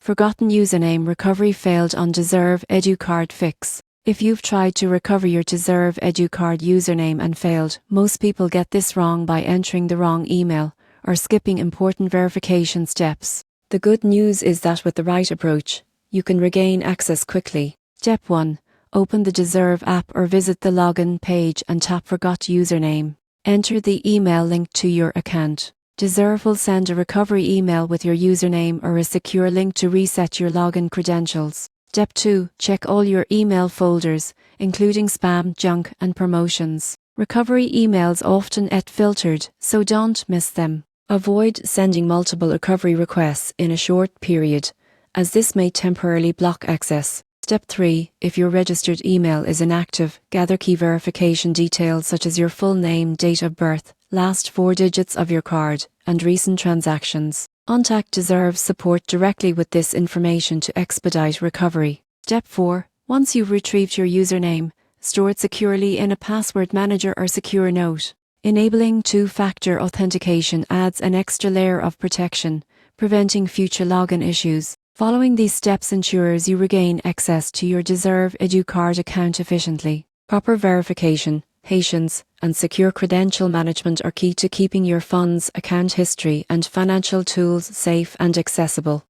Forgotten username recovery failed on Deserve EDU Card Fix. If you've tried to recover your Deserve EDU Card username and failed, most people get this wrong by entering the wrong email or skipping important verification steps. The good news is that with the right approach, you can regain access quickly. Step 1. Open the Deserve app or visit the login page and tap Forgot Username. Enter the email linked to your account. Deserve will send a recovery email with your username or a secure link to reset your login credentials. Step 2. Check all your email folders, including spam, junk, and promotions. Recovery emails often get filtered, so don't miss them. Avoid sending multiple recovery requests in a short period, as this may temporarily block access. Step 3. If your registered email is inactive, gather key verification details such as your full name, date of birth, last 4 digits of your card, and recent transactions. Contact Deserve support directly with this information to expedite recovery. Step 4. Once you've retrieved your username, store it securely in a password manager or secure note. Enabling two-factor authentication adds an extra layer of protection, preventing future login issues. Following these steps ensures you regain access to your Deserve EDU Card account efficiently. Proper verification, patience, and secure credential management are key to keeping your funds, account history, and financial tools safe and accessible.